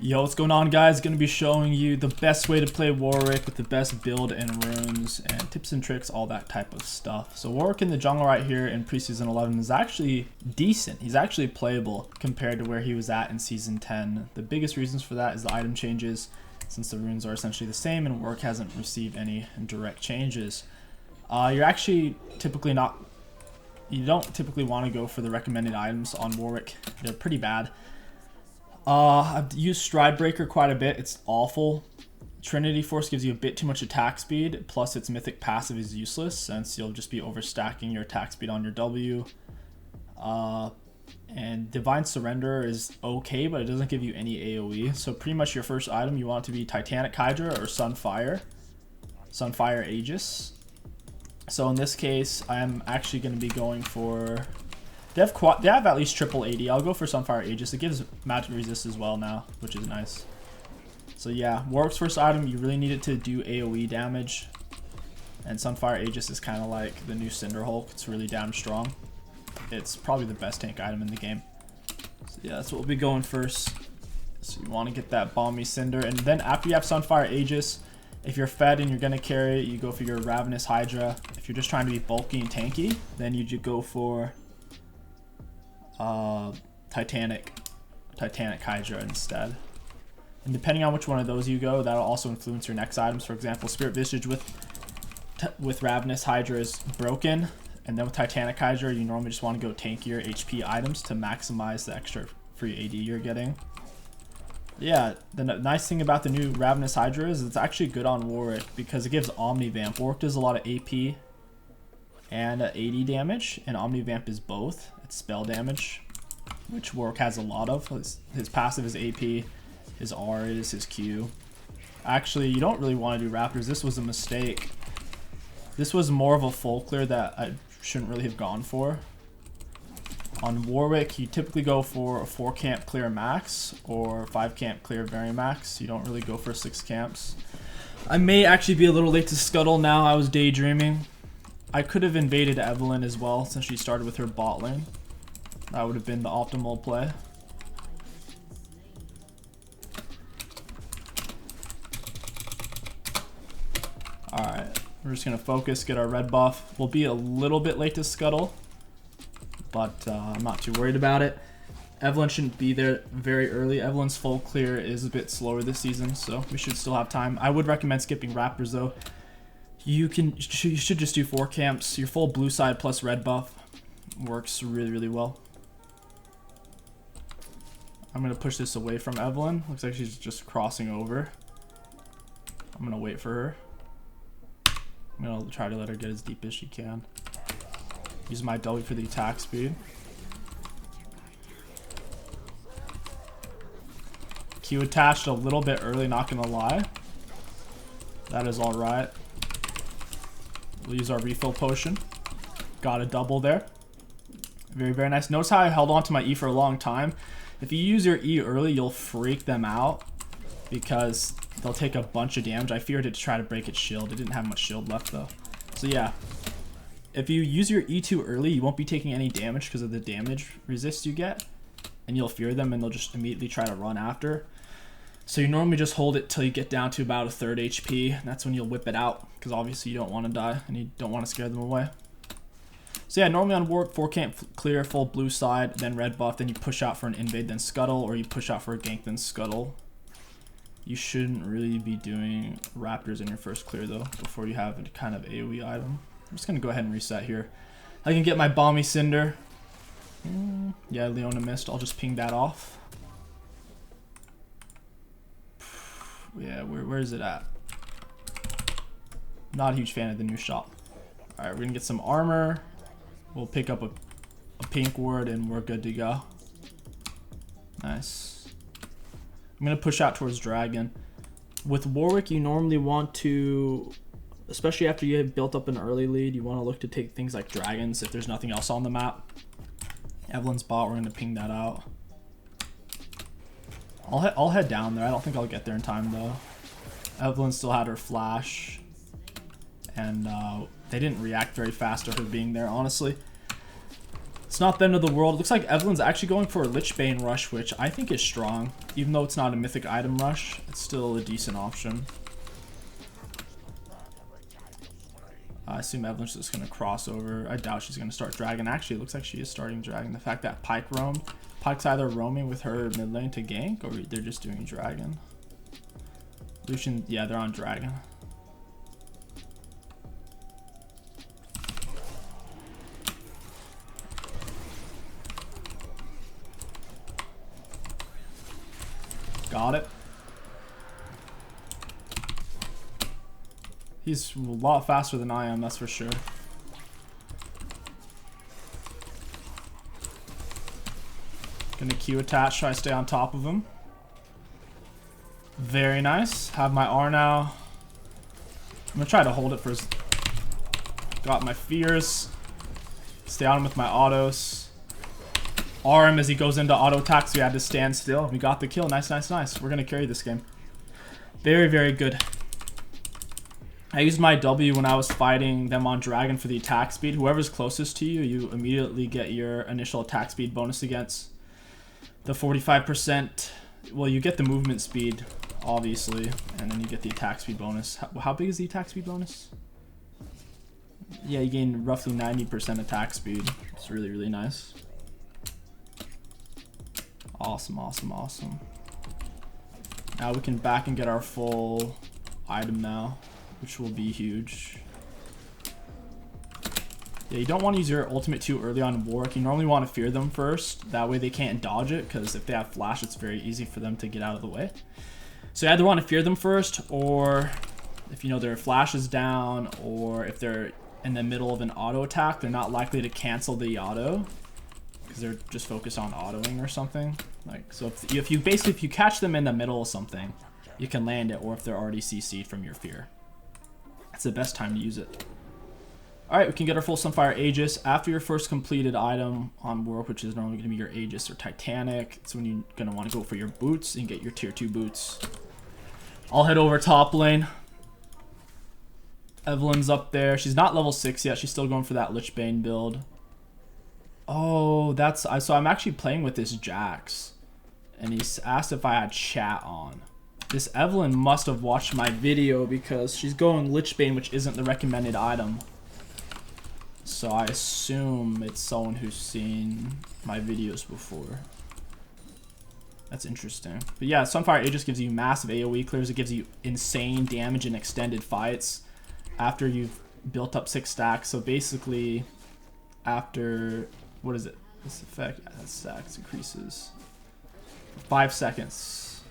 Yo, what's going on, guys? Gonna be showing you the best way to play Warwick with the best build and runes and tips and tricks, all that type of stuff. So Warwick in the jungle right here in preseason 11 is actually decent. He's actually playable compared to where he was at in season 10. The biggest reasons for that is the item changes, since the runes are essentially the same and Warwick hasn't received any direct changes. You're actually typically not, you don't typically want to go for the recommended items on Warwick. They're pretty bad. I've used Stride Breaker quite a bit. It's awful. Trinity Force gives you a bit too much attack speed, plus its mythic passive is useless since you'll just be overstacking your attack speed on your W. And Divine Surrender is okay, but it doesn't give you any AoE. So pretty much your first item you want it to be Titanic Hydra or Sunfire Aegis. So in this case, I am actually going to be going for... They have at least triple AD. I'll go for Sunfire Aegis. It gives magic resist as well now, which is nice. So yeah, Warwick's first item, you really need it to do AoE damage. And Sunfire Aegis is kind of like the new Cinderhulk. It's really damn strong. It's probably the best tank item in the game. So yeah, that's what we'll be going first. So you want to get that Balmy Cinder. And then after you have Sunfire Aegis, if you're fed and you're going to carry it, you go for your Ravenous Hydra. If you're just trying to be bulky and tanky, then you go for... Titanic Hydra instead. And depending on which one of those you go, that'll also influence your next items. For example, Spirit Visage with Ravenous Hydra is broken, and then with Titanic Hydra, you normally just want to go tankier HP items to maximize the extra free AD you're getting. Yeah, the nice thing about the new Ravenous Hydra is it's actually good on Warwick because it gives Omnivamp. Warwick does a lot of AP and AD damage, and Omnivamp is both. It's spell damage, which Warwick has a lot of. His passive is AP, his R is his Q. Actually, you don't really want to do Raptors. This was a mistake. This was more of a full clear that I shouldn't really have gone for. On Warwick, you typically go for a 4 camp clear max or 5 camp clear very max. You don't really go for 6 camps. I may actually be a little late to scuttle now. I was daydreaming. I could have invaded Evelyn as well since she started with her bot lane. That would have been the optimal play. Alright, we're just going to focus, get our red buff. We'll be a little bit late to scuttle, but I'm not too worried about it. Evelyn shouldn't be there very early. Evelyn's full clear is a bit slower this season, so we should still have time. I would recommend skipping Raptors though. You should just do 4 camps. Your full blue side plus red buff works really well. I'm gonna push this away from Evelyn. Looks like she's just crossing over. I'm gonna wait for her. I'm gonna try to let her get as deep as she can. Use my W for the attack speed. Q attached a little bit early, not gonna lie. That is alright. We'll use our refill potion. Got a double there. Very nice. Notice how I held on to my E for a long time. If you use your E early, you'll freak them out because they'll take a bunch of damage. I feared it to try to break its shield. It didn't have much shield left though. So yeah, if you use your E too early, you won't be taking any damage because of the damage resist you get. And you'll fear them and they'll just immediately try to run after. So you normally just hold it till you get down to about a 3rd HP. And that's when you'll whip it out because obviously you don't want to die and you don't want to scare them away. So yeah, normally on Warwick, 4 camp clear, full blue side, then red buff, then you push out for an invade, then scuttle, or you push out for a gank, then scuttle. You shouldn't really be doing Raptors in your first clear though, before you have a kind of AoE item. I'm just going to go ahead and reset here. I can get my Balmy Cinder. Yeah, Leona missed. I'll just ping that off. Yeah, where is it at? Not a huge fan of the new shop. Alright, we're going to get some armor. We'll pick up a pink ward and we're good to go. Nice. I'm going to push out towards dragon. With Warwick, you normally want to, especially after you have built up an early lead, you want to look to take things like dragons if there's nothing else on the map. Evelyn's bot, we're going to ping that out. I'll head down there. I don't think I'll get there in time though. Evelyn still had her flash. And they didn't react very fast to her being there, honestly. It's not the end of the world. It looks like Evelyn's actually going for a Lichbane rush, which I think is strong. Even though it's not a mythic item rush, it's still a decent option. I assume Evelyn's just going to cross over. I doubt she's going to start Dragon. Actually, it looks like she is starting Dragon. The fact that Pyke roamed. Pyke's either roaming with her mid lane to gank, or they're just doing Dragon. Lucian, yeah, they're on Dragon. Got it. He's a lot faster than I am, that's for sure. Gonna Q attach, try to stay on top of him. Very nice. Have my R now. I'm gonna try to hold it for his... Got my fears. Stay on him with my autos. R him as he goes into auto attack, so we had to stand still. We got the kill. Nice, nice, nice. We're gonna carry this game. Very, very good. I used my W when I was fighting them on Dragon for the attack speed. Whoever's closest to you, you immediately get your initial attack speed bonus against the 45%. Well, you get the movement speed, obviously, and then you get the attack speed bonus. How big is the attack speed bonus? Yeah, you gain roughly 90% attack speed. It's really, really nice. Awesome, awesome, awesome. Now we can back and get our full item now, which will be huge. Yeah, you don't want to use your ultimate too early on Warwick. You normally want to fear them first. That way they can't dodge it, because if they have flash, it's very easy for them to get out of the way. So you either want to fear them first, or if you know their flash is down, or if they're in the middle of an auto attack, they're not likely to cancel the auto, because they're just focused on autoing or something. Like, so if you catch them in the middle of something, you can land it, or if they're already CC'd from your fear. That's the best time to use it. Alright, we can get our full Sunfire Aegis. After your first completed item on Warwick, which is normally going to be your Aegis or Titanic, it's when you're going to want to go for your boots and get your tier 2 boots. I'll head over top lane. Evelyn's up there. She's not level 6 yet. She's still going for that Lichbane build. Oh, so I'm actually playing with this Jax, and he's asked if I had chat on. This Evelyn must have watched my video, because she's going Lichbane, which isn't the recommended item. So I assume it's someone who's seen my videos before. That's interesting. But yeah, Sunfire Aegis gives you massive AoE clears. It gives you insane damage in extended fights after you've built up 6 stacks. So basically, after... What is it? This effect, yeah, stacks increases 5 seconds.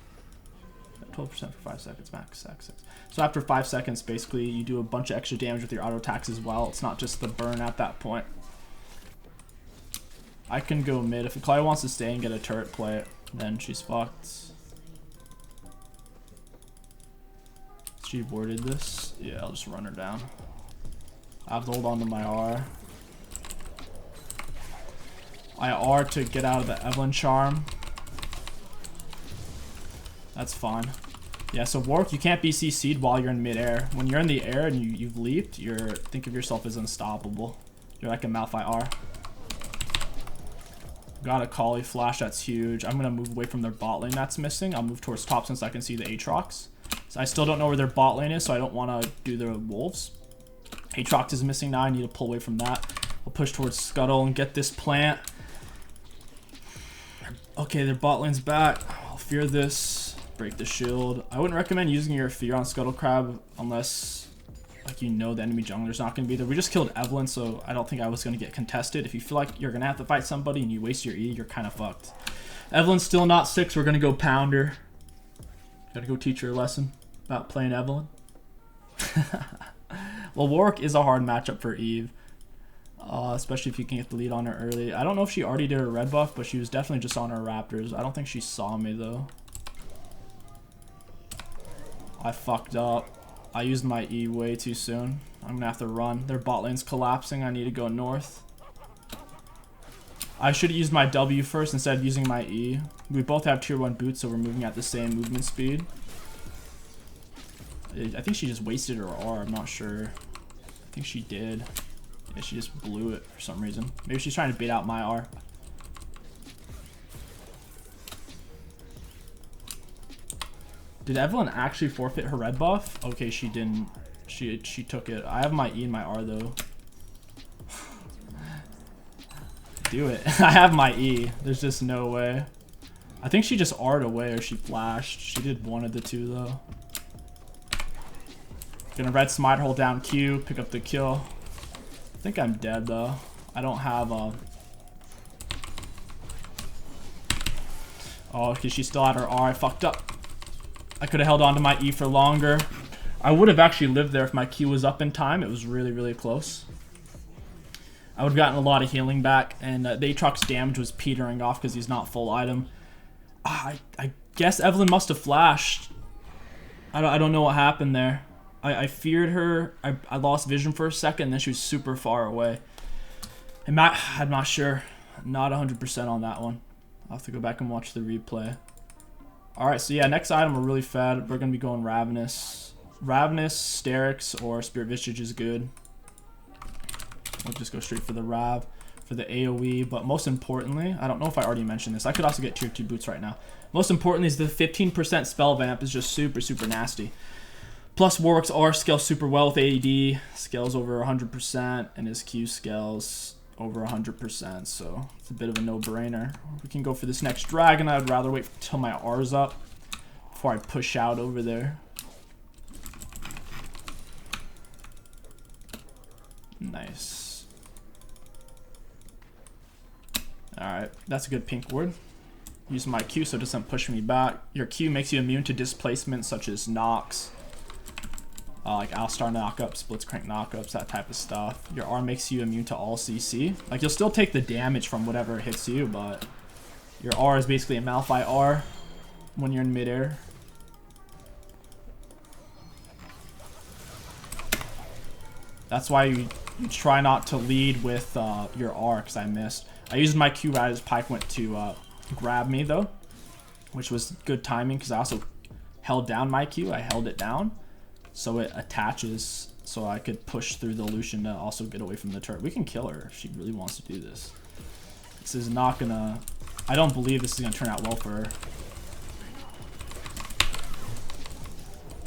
12% for 5 seconds, max stack 6. So after 5 seconds, basically, you do a bunch of extra damage with your auto attacks as well. It's not just the burn at that point. I can go mid. If 𝐒𝐿aI wants to stay and get a turret play, then she's fucked. She warded this. Yeah, I'll just run her down. I have to hold on to my R. I R to get out of the Evelyn charm. That's fine. Yeah, so Warwick, you can't be CC'd while you're in midair. When you're in the air and you've leaped, think of yourself as unstoppable. You're like a Malphite R. Got a 𝐒𝐿aI flash, that's huge. I'm gonna move away from their bot lane that's missing. I'll move towards top since I can see the Aatrox. So I still don't know where their bot lane is, so I don't want to do the wolves. Aatrox is missing now. I need to pull away from that. I'll push towards Scuttle and get this plant. Okay, their bot lane's back. I'll fear this. Break the shield. I wouldn't recommend using your fear on Scuttle Crab unless, like, you know the enemy jungler's not going to be there. We just killed Evelyn, so I don't think I was going to get contested. If you feel like you're going to have to fight somebody and you waste your E, you're kind of fucked. Evelyn's still not 6. We're going to go pound her. Gotta go teach her a lesson about playing Evelyn. Well, Warwick is a hard matchup for Eve. Especially if you can get the lead on her early. I don't know if she already did her red buff, but she was definitely just on her Raptors. I don't think she saw me, though. I fucked up. I used my E way too soon. I'm gonna have to run. Their bot lane's collapsing. I need to go north. I should have used my W first instead of using my E. We both have tier 1 boots, so we're moving at the same movement speed. I think she just wasted her R. I'm not sure. I think she did. Yeah, she just blew it for some reason. Maybe she's trying to bait out my R. Did Evelyn actually forfeit her red buff? Okay, she didn't. She took it. I have my E and my R though. Do it. I have my E. There's just no way. I think she just R'd away or she flashed. She did one of the two though. Gonna red smite, hold down Q, pick up the kill. I think I'm dead though. I don't have a... Oh, because she still had her R. I fucked up. I could have held on to my E for longer. I would have actually lived there if my Q was up in time. It was really, really close. I would have gotten a lot of healing back, and the Aatrox's damage was petering off because he's not full item. I guess Evelyn must have flashed. I don't know what happened there. I feared her. I lost vision for a second, and then she was super far away. I'm not sure. Not 100% on that one. I'll have to go back and watch the replay. Alright, so yeah, next item we're really fed. We're going to be going Ravenous. Ravenous, Sterix, or Spirit Visage is good. We'll just go straight for the Rav, for the AoE. But most importantly, I don't know if I already mentioned this. I could also get tier 2 boots right now. Most importantly is the 15% spell vamp is just super, super nasty. Plus Warwick's R scales super well with AD. Scales over 100%. And his Q scales over 100%. So it's a bit of a no-brainer. We can go for this next dragon. I would rather wait until my R's up before I push out over there. Nice. Alright, that's a good pink ward. Use my Q so it doesn't push me back. Your Q makes you immune to displacement such as knocks. Like Alistar knockups, Blitzcrank knockups, that type of stuff. Your R makes you immune to all CC. Like, you'll still take the damage from whatever hits you, but your R is basically a Malphite R when you're in midair. That's why you try not to lead with your R, because I missed. I used my Q right as Pike went to grab me, though, which was good timing, because I also held down my Q. I held it down, so it attaches, so I could push through the Lucian to also get away from the turret. We can kill her if she really wants to do this. This is not gonna... I don't believe this is gonna turn out well for her.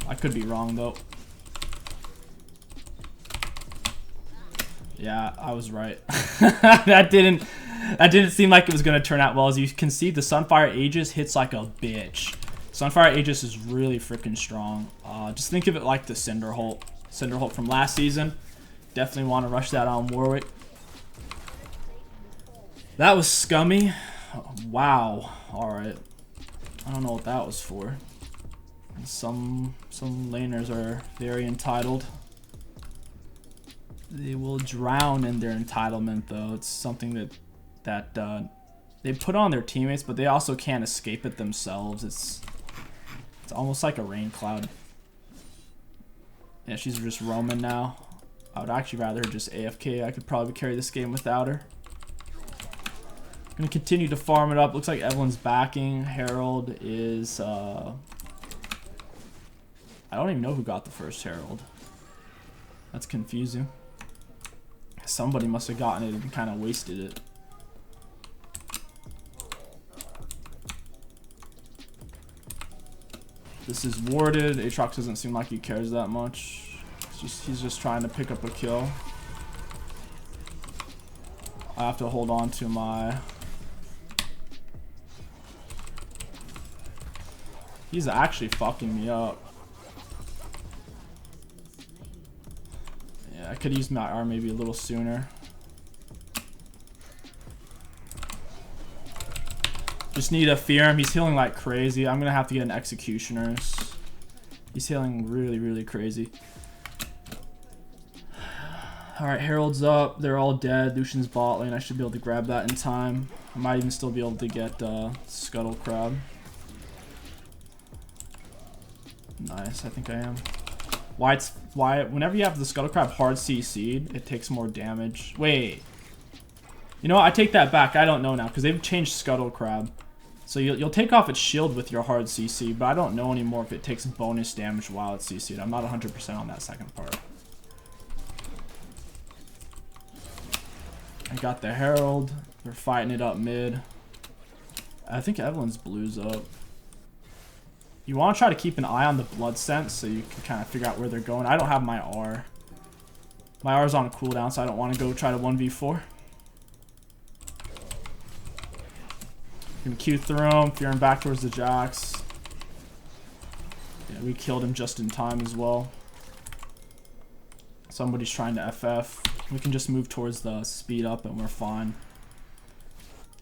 I could be wrong, though. Yeah, I was right. That didn't seem like it was gonna turn out well. As you can see, the Sunfire Aegis hits like a bitch. Sunfire Aegis is really freaking strong. Just think of it like the Cinderholt. Cinderholt from last season. Definitely want to rush that on Warwick. That was scummy. Wow. Alright. I don't know what that was for. Some laners are very entitled. They will drown in their entitlement, though. It's something that they put on their teammates, but they also can't escape it themselves. It's almost like a rain cloud. Yeah, she's just roaming now. I would actually rather her just AFK. I could probably carry this game without her. I'm gonna continue to farm it up. Looks like Evelyn's backing. Herald is I don't even know who got the first Herald. That's confusing. Somebody must have gotten it and kind of wasted it. This is warded. Aatrox doesn't seem like he cares that much. He's just trying to pick up a kill. I have to hold on to my... He's actually fucking me up. Yeah, I could use my R maybe a little sooner. Just need to fear him. He's healing like crazy. I'm gonna have to get an Executioners. He's healing really, really crazy. Alright, Herald's up. They're all dead. Lucian's bot lane. I should be able to grab that in time. I might even still be able to get Scuttle Crab. Nice, I think I am. Whenever you have the Scuttle Crab hard CC'd, it takes more damage. Wait. You know what? I take that back. I don't know now, because they've changed Scuttle Crab. So you'll take off its shield with your hard CC, but I don't know anymore if it takes bonus damage while it's CC'd. I'm not 100% on that second part. I got the Herald. They're fighting it up mid. I think Evelyn's blue's up. You want to try to keep an eye on the blood sense so you can kind of figure out where they're going. I don't have my R. My R is on a cooldown, so I don't want to go try to 1v4. Gonna Q through him, fearing back towards the Jax. Yeah, we killed him just in time as well. Somebody's trying to FF. We can just move towards the speed up and we're fine.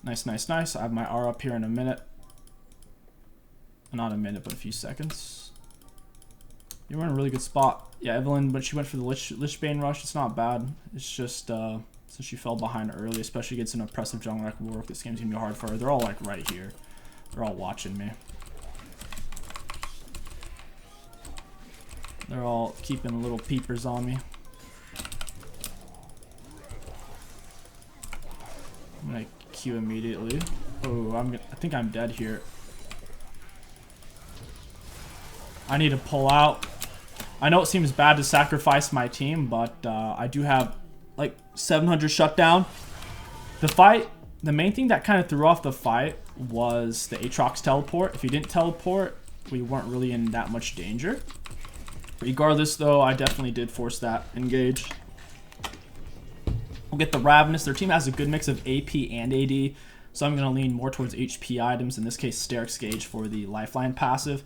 Nice, nice, nice. I have my R up here in a minute. Not a minute, but a few seconds. You were in a really good spot. Yeah, Evelyn, but she went for the Lichbane rush. It's not bad. It's just since she fell behind early, especially against an oppressive jungle like Warwick, this game's gonna be hard for her. They're all like right here. They're all watching me. They're all keeping little peepers on me. I'm gonna Q immediately. Oh, I think I'm dead here. I need to pull out. I know it seems bad to sacrifice my team, but I do have like 700 shutdown. The fight, the main thing that kind of threw off the fight was the Aatrox teleport. If he didn't teleport, we weren't really in that much danger. Regardless though, I definitely did force that engage. We'll get the Ravenous. Their team has a good mix of AP and AD, so I'm going to lean more towards HP items, in this case Steric's Gauge for the Lifeline passive.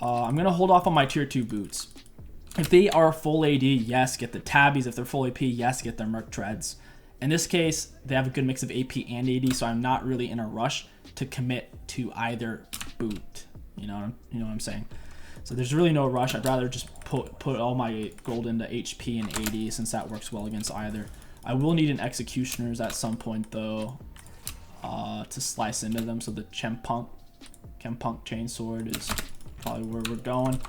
I'm going to hold off on my tier 2 boots. If they are full AD, yes, get the Tabbies. If they're full AP, yes, get their Merc Treads. In this case, they have a good mix of AP and AD, so I'm not really in a rush to commit to either boot. You know what I'm saying? So there's really no rush. I'd rather just put all my gold into HP and AD since that works well against either. I will need an Executioners at some point though to slice into them. So the Chempunk Chainsword is probably where we're going.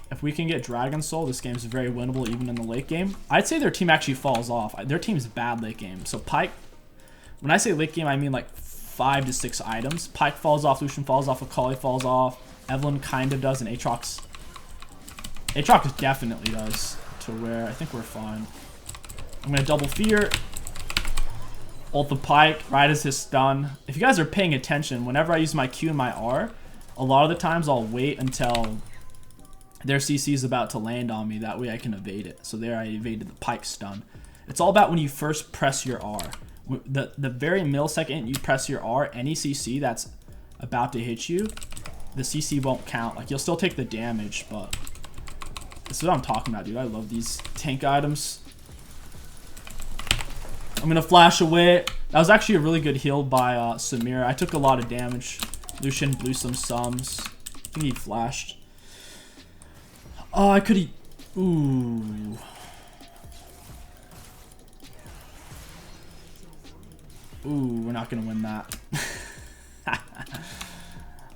If we can get Dragon Soul, this game's very winnable even in the late game. I'd say their team actually falls off. Their team's bad late game. So Pyke, when I say late game, I mean like 5 to 6 items. Pyke falls off, Lucian falls off, 𝐒𝐿𝐈 falls off, Evelyn kind of does, and Aatrox definitely does, to where I think we're fine. I'm going to double fear. Ult the Pyke right as his stun. If you guys are paying attention, whenever I use my Q and my R, a lot of the times I'll wait until their CC is about to land on me. That way I can evade it. So there I evaded the Pyke stun. It's all about when you first press your R. The very millisecond you press your R, any CC that's about to hit you, the CC won't count. Like, you'll still take the damage, but this is what I'm talking about, dude. I love these tank items. I'm gonna flash away. That was actually a really good heal by Samir. I took a lot of damage. Lucian blew some sums. I think he flashed. Oh, I could. Ooh. Ooh, we're not gonna win that.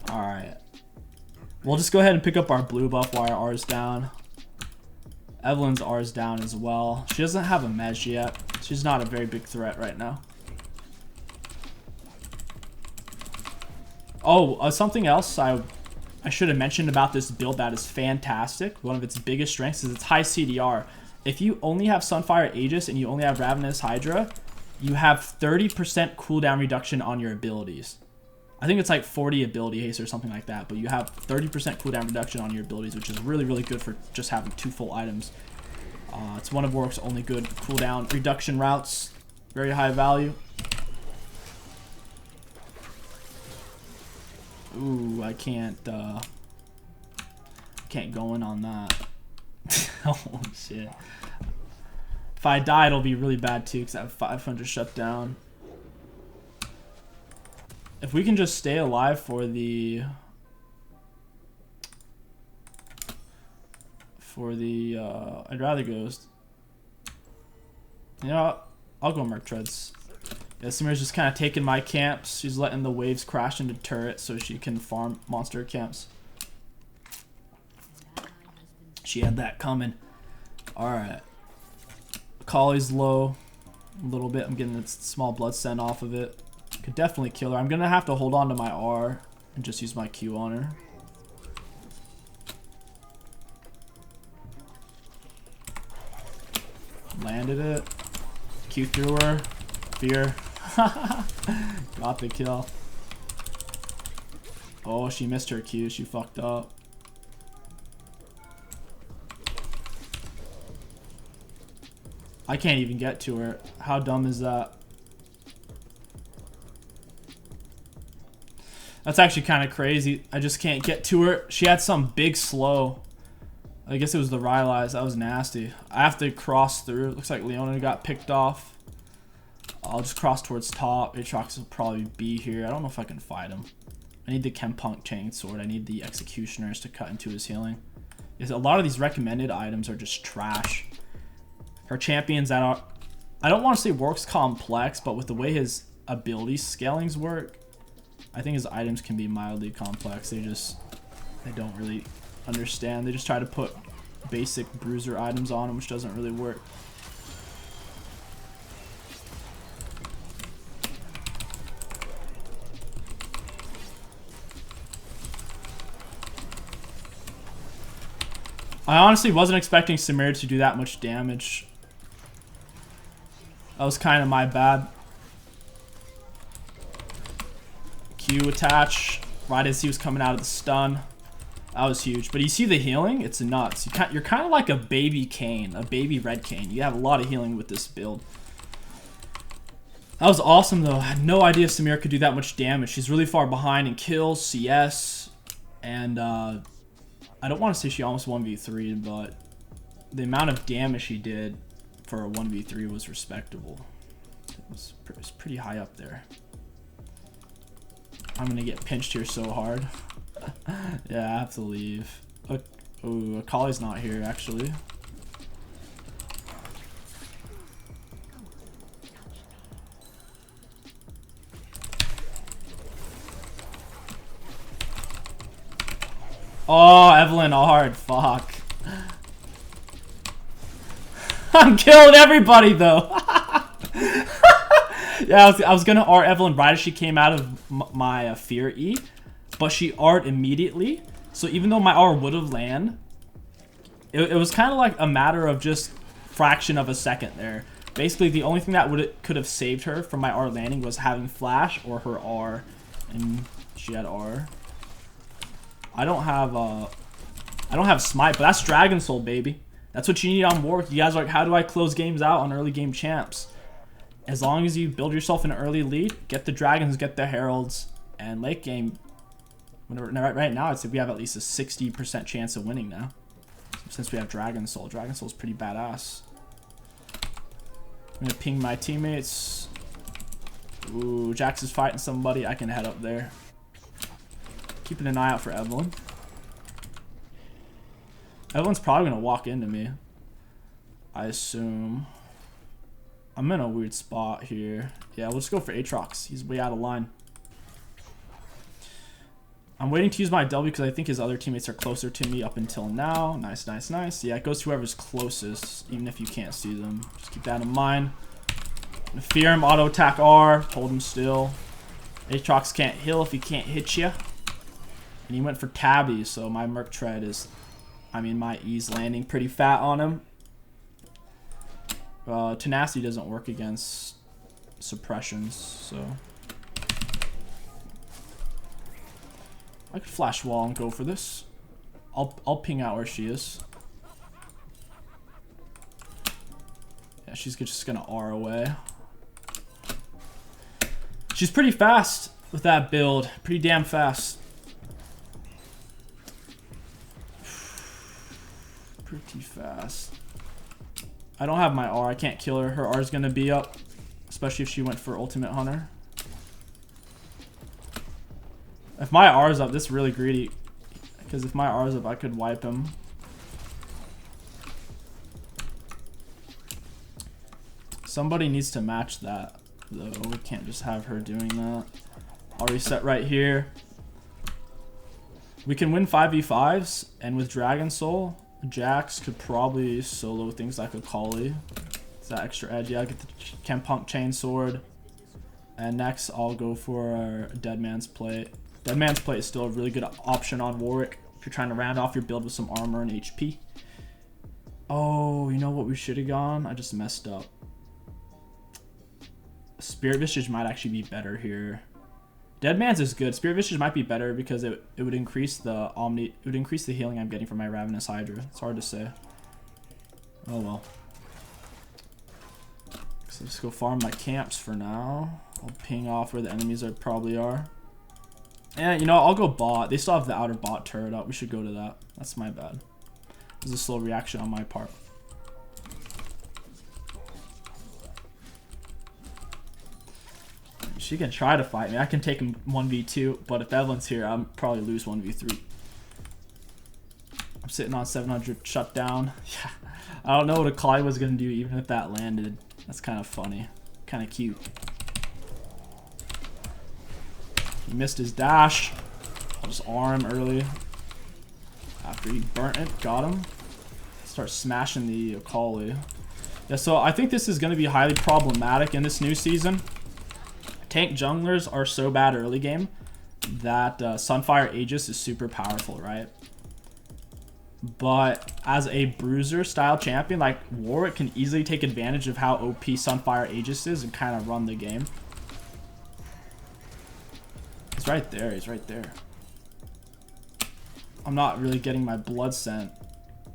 All right. We'll just go ahead and pick up our blue buff while our R's down. Evelyn's R's down as well. She doesn't have a Mej yet. She's not a very big threat right now. Oh, something else I should have mentioned about this build that is fantastic. One of its biggest strengths is its high CDR. If you only have Sunfire Aegis and you only have Ravenous Hydra, you have 30% cooldown reduction on your abilities. I think it's like 40 ability haste or something like that, but you have 30% cooldown reduction on your abilities, which is really, really good for just having 2 full items. It's one of Warwick's only good cooldown reduction routes. Very high value. Ooh, I can't go in on that. Oh shit. If I die, it'll be really bad too, because I have 500 shut down. If we can just stay alive for the I'd rather go. You know, I'll go Merc Treads. Yeah, Samir's just kind of taking my camps. She's letting the waves crash into turret so she can farm monster camps. She had that coming. Alright. 𝐒𝐿𝐈's low a little bit. I'm getting a small blood scent off of it. Could definitely kill her. I'm going to have to hold on to my R and just use my Q on her. Landed it. Q through her. Fear. Got the kill. Oh, she missed her Q. She fucked up. I can't even get to her. How dumb is that? That's actually kind of crazy. I just can't get to her. She had some big slow. I guess it was the Rylai's. That was nasty. I have to cross through. Looks like Leona got picked off. I'll just cross towards top. Aatrox will probably be here. I don't know if I can fight him. I need the 𝐒𝐿 Chainsword. I need the Executioners to cut into his healing. Because a lot of these recommended items are just trash. Her champions that are... I don't want to say Warwick's complex, but with the way his ability scalings work, I think his items can be mildly complex. They don't really understand. They just try to put basic bruiser items on him, which doesn't really work. I honestly wasn't expecting Samir to do that much damage. That was kind of my bad. Q attach right as he was coming out of the stun. That was huge. But you see the healing? It's nuts. You're kind of like a baby Kayn, a baby red Kayn. You have a lot of healing with this build. That was awesome though. I had no idea Samir could do that much damage. She's really far behind in kills, CS, and I don't want to say she almost 1v3'd, but the amount of damage she did for a 1v3 was respectable. It was pretty high up there. I'm gonna get pinched here so hard. Yeah, I have to leave. Oh, 𝐒𝐿𝐈's not here actually. Oh, Evelyn hard. Fuck. I'm killing everybody though. Yeah, I was gonna R Evelyn right as she came out of my fear E, but she R'd immediately. So even though my R would have landed, it was kind of like a matter of just fraction of a second there. Basically, the only thing that could have saved her from my R landing was having flash or her R, and she had R. I don't have smite, but that's Dragon Soul, baby. That's what you need on Warwick. You guys are like, how do I close games out on early game champs? As long as you build yourself an early lead, get the dragons, get the heralds, and late game. Right now, I'd say we have at least a 60% chance of winning now, since we have Dragon Soul. Dragon Soul's pretty badass. I'm gonna ping my teammates. Ooh, Jax is fighting somebody. I can head up there. Keeping an eye out for Evelyn. Evelyn's probably gonna walk into me, I assume. I'm in a weird spot here. Yeah, we'll just go for Aatrox. He's way out of line. I'm waiting to use my W because I think his other teammates are closer to me up until now. Nice, nice, nice. Yeah, it goes to whoever's closest, even if you can't see them. Just keep that in mind. Fear him, auto attack R, hold him still. Aatrox can't heal if he can't hit you. And he went for Tabby, so my Merc Tread is, my E's landing pretty fat on him. Tenacity doesn't work against suppressions, so I could flash wall and go for this. I'll ping out where she is. Yeah, she's just gonna R away. She's pretty fast with that build. Pretty damn fast. Pretty fast. I don't have my R. I can't kill her. Her R is gonna be up, especially if she went for Ultimate Hunter. If my R is up, this is really greedy. Because if my R is up, I could wipe him. Somebody needs to match that, though. We can't just have her doing that. I'll reset right here. We can win 5v5s, and with Dragon Soul, Jax could probably solo things like a 𝐒𝐿𝐈. It's that extra edge. Yeah, I'll get the 𝐒𝐿 Chainsword. And next, I'll go for Dead Man's Plate. Dead Man's Plate is still a really good option on Warwick if you're trying to round off your build with some armor and HP. Oh, you know what we should have gone? I just messed up. Spirit Visage might actually be better here. Dead Man's is good. Spirit Visage might be better because it would increase the healing I'm getting from my Ravenous Hydra. It's hard to say. Oh well. So just go farm my camps for now. I'll ping off where the enemies probably are. And you know, I'll go bot. They still have the outer bot turret up. We should go to that. That's my bad. It was a slow reaction on my part. She can try to fight me. I can take him 1v2, but if Evelyn's here, I'll probably lose 1v3. I'm sitting on 700 shutdown. Yeah, I don't know what 𝐒𝐿𝐈 was going to do even if that landed. That's kind of funny. Kind of cute. He missed his dash. I'll just R him early. After he burnt it, got him. Start smashing the 𝐒𝐿𝐈. Yeah, so I think this is going to be highly problematic in this new season. Tank junglers are so bad early game that Sunfire Aegis is super powerful, right? But as a bruiser style champion, like Warwick can easily take advantage of how OP Sunfire Aegis is and kind of run the game. He's right there. He's right there. I'm not really getting my blood scent.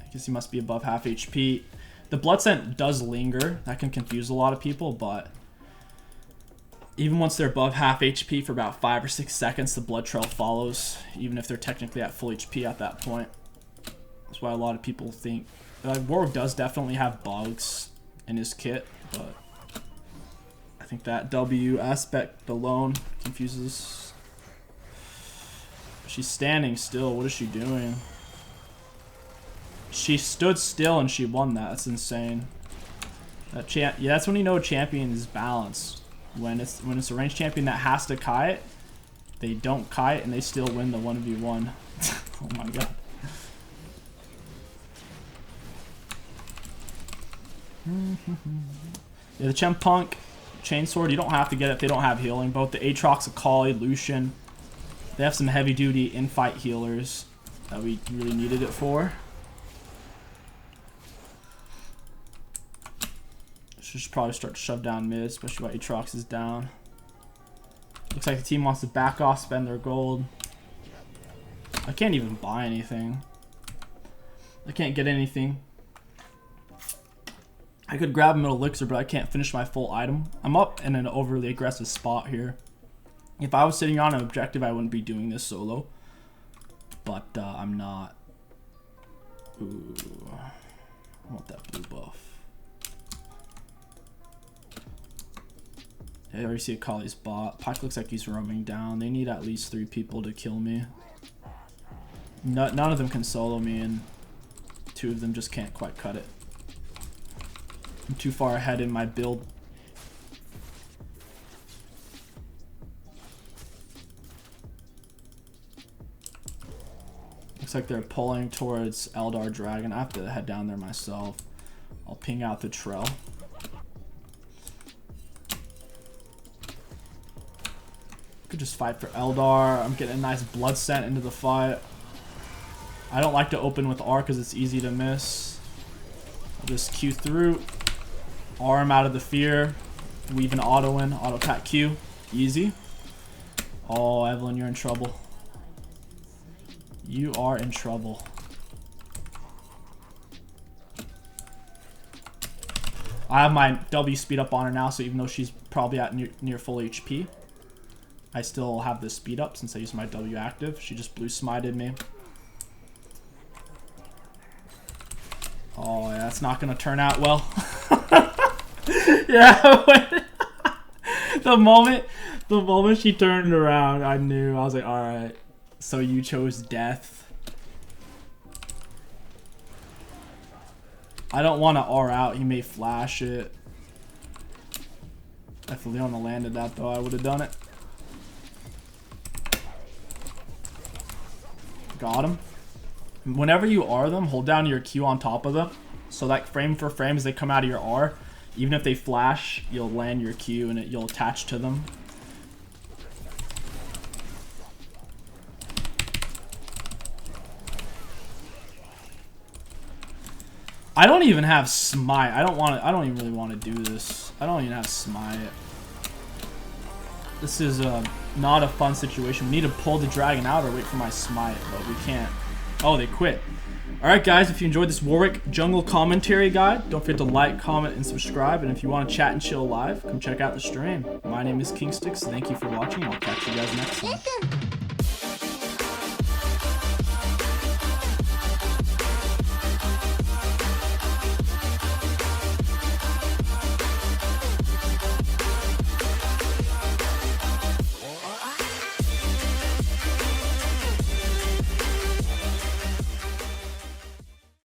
I guess he must be above half HP. The blood scent does linger. That can confuse a lot of people, but even once they're above half HP for about 5 or 6 seconds, the blood trail follows, even if they're technically at full HP at that point. That's why a lot of people think Warwick does definitely have bugs in his kit, but I think that W aspect alone confuses. She's standing still. What is she doing? She stood still and she won that. That's insane. Yeah, that's when you know a champion is balanced. When it's a ranged champion that has to kite, they don't kite and they still win the 1v1. Oh my god. Yeah, the Chempunk Chainsword, you don't have to get it if they don't have healing. Both the Aatrox, 𝐒𝐿𝐈, Lucian, they have some heavy duty in-fight healers that we really needed it for. Should probably start to shove down mid, especially while Aatrox is down. Looks like the team wants to back off, spend their gold. I can't even buy anything. I can't get anything. I could grab him an elixir, but I can't finish my full item. I'm up in an overly aggressive spot here. If I was sitting on an objective, I wouldn't be doing this solo. But I'm not. Ooh, I want that blue buff. I already see 𝐒𝐿𝐈's bot. Pyke looks like he's roaming down. They need at least 3 people to kill me. None of them can solo me, and 2 of them just can't quite cut it. I'm too far ahead in my build. Looks like they're pulling towards Eldar Dragon. I have to head down there myself. I'll ping out the trail. Could just fight for Eldar. I'm getting a nice blood scent into the fight. I don't like to open with R because it's easy to miss. I'll just Q through. R him out of the fear. Weave an auto in. Auto attack Q. Easy. Oh, Evelyn, you're in trouble. You are in trouble. I have my W speed up on her now, so even though she's probably at near full HP, I still have this speed up since I used my W active. She just blue smited me. Oh, yeah, that's not going to turn out well. Yeah, the moment she turned around, I knew. I was like, alright, so you chose death. I don't want to R out. He may flash it. If Leona landed that, though, I would have done it. Got him. Whenever you R them, hold down your Q on top of them. So like frame for frame as they come out of your R, even if they flash, you'll land your Q and you'll attach to them. I don't even have smite. I don't even really want to do this. I don't even have smite. This is not a fun situation. We need to pull the dragon out or wait for my smite, but we can't. Oh, they quit. Alright guys, if you enjoyed this Warwick jungle commentary guide, don't forget to like, comment, and subscribe. And if you want to chat and chill live, come check out the stream. My name is KingStix. Thank you for watching. I'll catch you guys next time.